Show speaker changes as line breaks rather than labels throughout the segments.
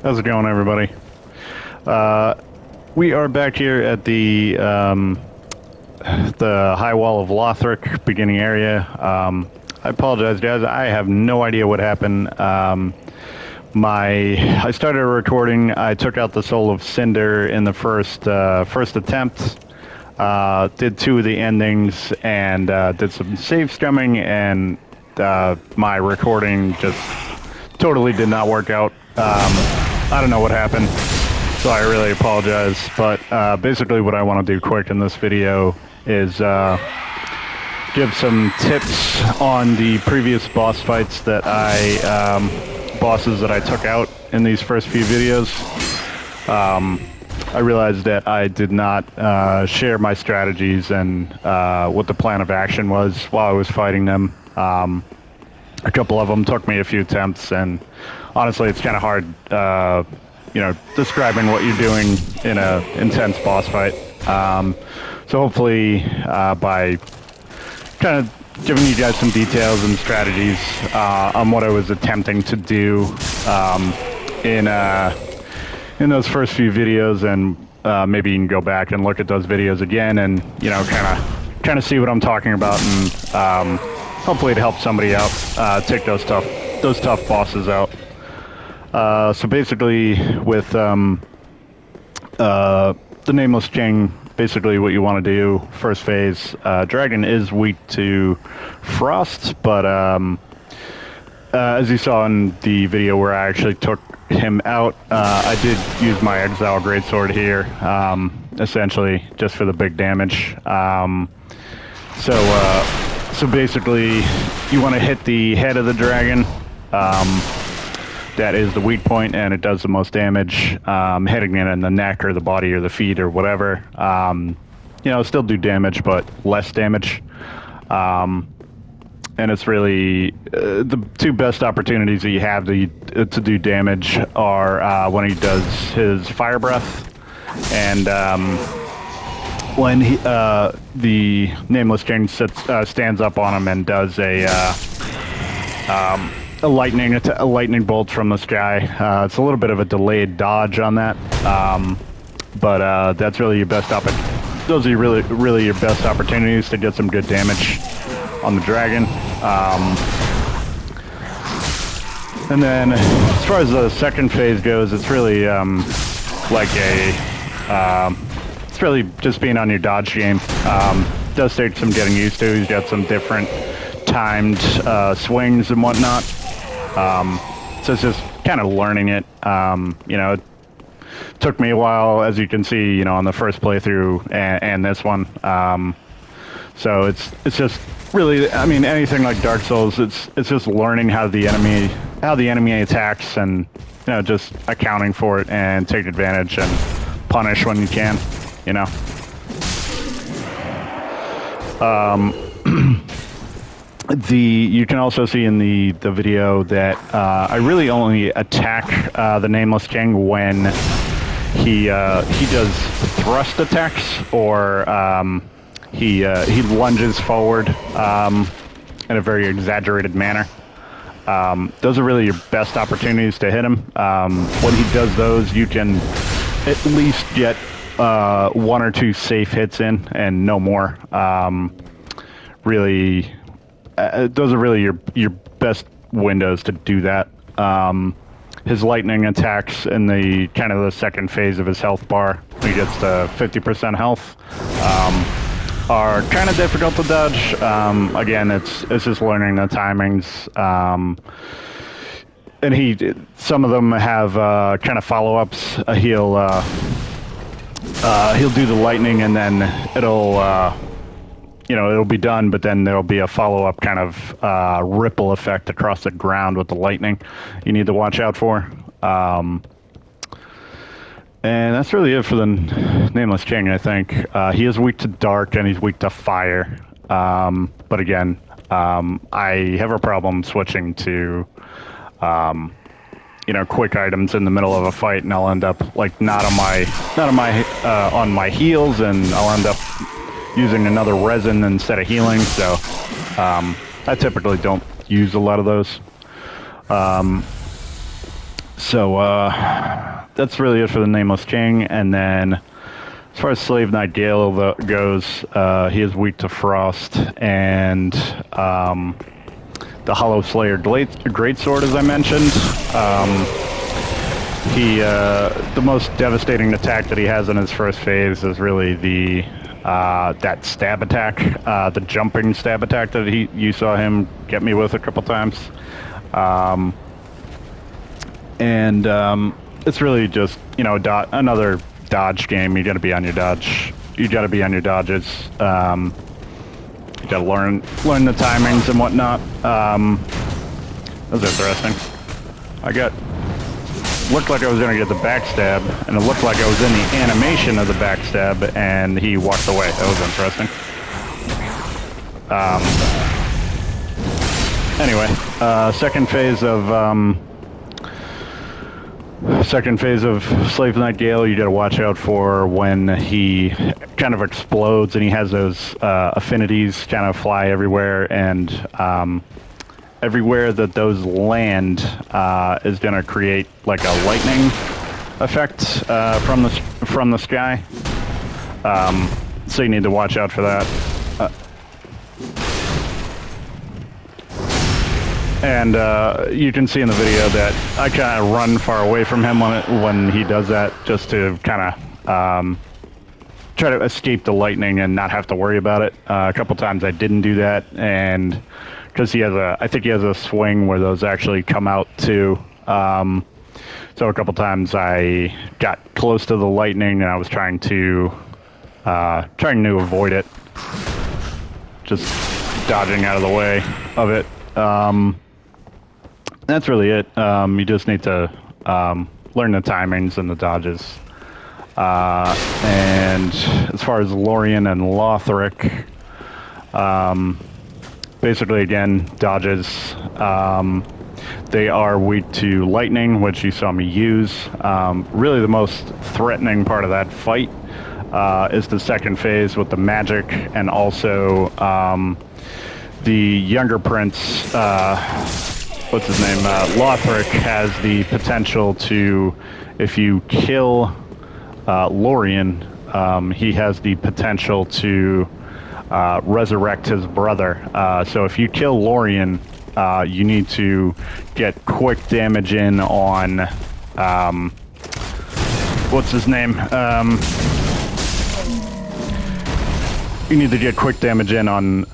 How's it going, everybody? We are back here at the high wall of Lothric beginning area. I apologize, guys. I have no idea what happened. I started recording. I took out the Soul of Cinder in the first attempt. Did two of the endings and did some save scumming, and my recording just totally did not work out. I don't know what happened, so I really apologize. But basically what I want to do quick in this video is give some tips on the previous boss fights that bosses that I took out in these first few videos. I realized that I did not share my strategies and what the plan of action was while I was fighting them. A couple of them took me a few attempts, and honestly, it's kind of hard, describing what you're doing in an intense boss fight. So hopefully, by kind of giving you guys some details and strategies on what I was attempting to do in those first few videos, and maybe you can go back and look at those videos again, and kind of see what I'm talking about, and hopefully it helps somebody out take those tough bosses out. So basically, with the Nameless King, basically what you want to do first phase. Dragon is weak to frost, but as you saw in the video where I actually took him out, I did use my Exile greatsword here, essentially just for the big damage. So basically, you want to hit the head of the dragon. That is the weak point, and it does the most damage. Hitting it in the neck or the body or the feet or whatever, still do damage, but less damage. And it's really the two best opportunities that you have to do damage are when he does his fire breath, and when the Nameless Chain stands up on him and does a lightning bolt from the sky. It's a little bit of a delayed dodge on that, but that's really your best those are really your best opportunities to get some good damage on the dragon. And then as far as the second phase goes, it's really it's really just being on your dodge game. Does take some getting used to. He's got some different timed swings and whatnot. So it's just kind of learning it. It took me a while, as you can see, on the first playthrough and this one. So it's just really, anything like Dark Souls, it's just learning how the enemy attacks, and just accounting for it and take advantage and punish when you can. You can also see in the video that I really only attack the Nameless King when he does thrust attacks, or he lunges forward in a very exaggerated manner. Those are really your best opportunities to hit him. When he does those, you can at least get one or two safe hits in, and no more. Really. Those are really your best windows to do that. His lightning attacks in the kind of the second phase of his health bar, when he gets to 50% health, are kind of difficult to dodge. Again, it's just learning the timings. And some of them have kind of follow-ups. He'll do the lightning, and then it'll be done, but then there'll be a follow-up kind of ripple effect across the ground with the lightning you need to watch out for. And that's really it for the Nameless King, I think. He is weak to dark, and he's weak to fire. But again, I have a problem switching to quick items in the middle of a fight, and I'll end up not on my heels, and I'll end up using another resin instead of healing, so I typically don't use a lot of those. So that's really it for the Nameless King. And then as far as Slave Knight Gael goes, he is weak to Frost and the Hollow Slayer greatsword, as I mentioned. The most devastating attack that he has in his first phase is really the that stab attack, the jumping stab attack that you saw him get me with a couple times. It's really just, you know, another dodge game. You got to be on your dodge. You got to be on your dodges. You got to learn the timings and whatnot. That was interesting. Looked like I was gonna get the backstab, and it looked like I was in the animation of the backstab, and he walked away. That was interesting. Anyway, second phase of Slave Knight Gael, you gotta watch out for when he kind of explodes and he has those affinities kind of fly everywhere, and everywhere that those land is gonna create like a lightning effect from the sky. So you need to watch out for that. And you can see in the video that I kind of run far away from him when he does that, just to kind of try to escape the lightning and not have to worry about it. A couple times I didn't do that, and because I think he has a swing where those actually come out too. So a couple times I got close to the lightning and I was trying to avoid it, just dodging out of the way of it. That's really it. You just need to learn the timings and the dodges. And as far as Lorien and Lothric, basically again, dodges. They are weak to lightning, which you saw me use. Really the most threatening part of that fight is the second phase with the magic, and also the younger prince, what's his name? Lothric has the potential to, if you kill Lorien, he has the potential to resurrect his brother. So if you kill Lorien, you need to get quick damage in on, what's his name? You need to get quick damage in on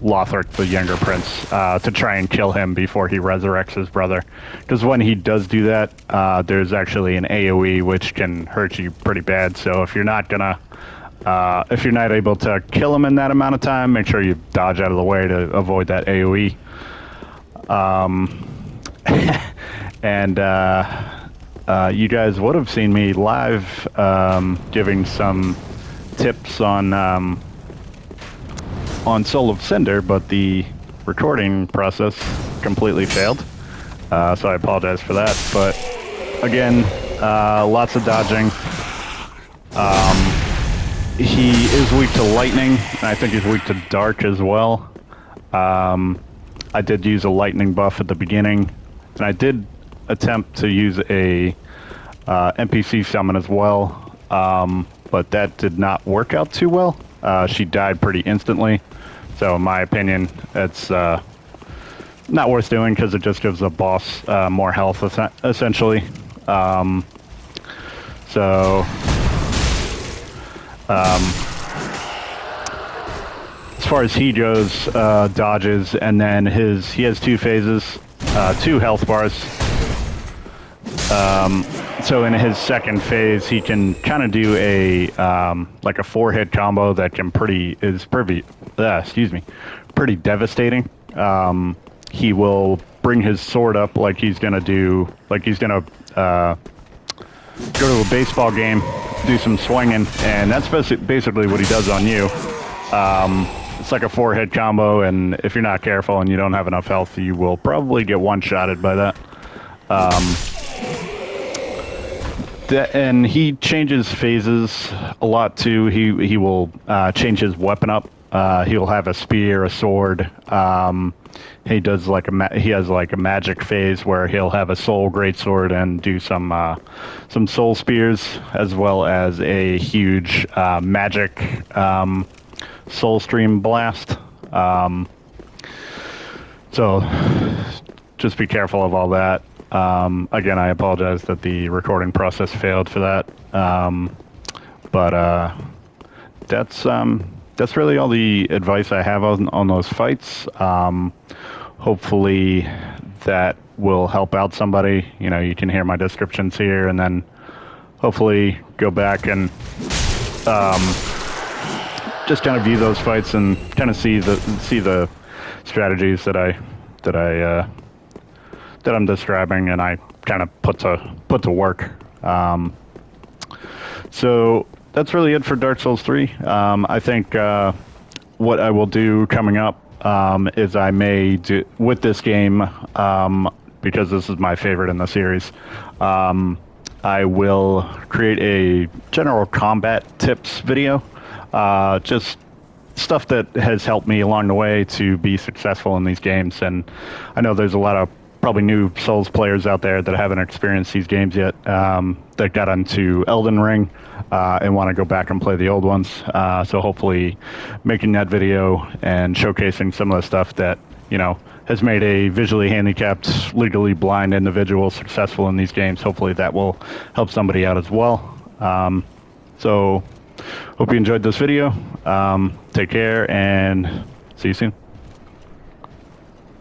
Lothric, the younger prince, to try and kill him before he resurrects his brother. Because when he does do that, there's actually an AoE which can hurt you pretty bad. So if you're not able to kill him in that amount of time, make sure you dodge out of the way to avoid that AoE. And you guys would have seen me live giving some tips on Soul of Cinder, but the recording process completely failed. So I apologize for that. But again, lots of dodging. He is weak to lightning, and I think he's weak to dark as well. I did use a lightning buff at the beginning, and I did attempt to use a NPC summon as well, but that did not work out too well. She died pretty instantly, so in my opinion, it's not worth doing because it just gives the boss more health, essentially. As far as he goes, dodges, and then he has two phases, 2 health bars. So in his second phase, he can kind of do a like a 4-hit combo that can pretty devastating. He will bring his sword up like he's gonna go to a baseball game, do some swinging, and that's basically what he does on you. It's like a 4-hit combo, and if you're not careful and you don't have enough health, you will probably get one-shotted by that. And he changes phases a lot too. He will change his weapon up He'll have a spear, a sword. He does like he has like a magic phase where he'll have a soul greatsword and do some soul spears, as well as a huge magic soul stream blast. So just be careful of all that. Again, I apologize that the recording process failed for that. But that's really all the advice I have on those fights. Hopefully that will help out somebody. You know, you can hear my descriptions here, and then hopefully go back and just kind of view those fights and kind of see the strategies that I'm describing, and I kind of put to work. So that's really it for Dark Souls 3. I think what I will do coming up is I may do with this game, because this is my favorite in the series. I will create a general combat tips video, just stuff that has helped me along the way to be successful in these games. And I know there's a lot of probably new Souls players out there that haven't experienced these games yet, that got into Elden Ring and want to go back and play the old ones. So hopefully making that video and showcasing some of the stuff that, you know, has made a visually handicapped, legally blind individual successful in these games. Hopefully that will help somebody out as well. So hope you enjoyed this video. Take care and see you soon.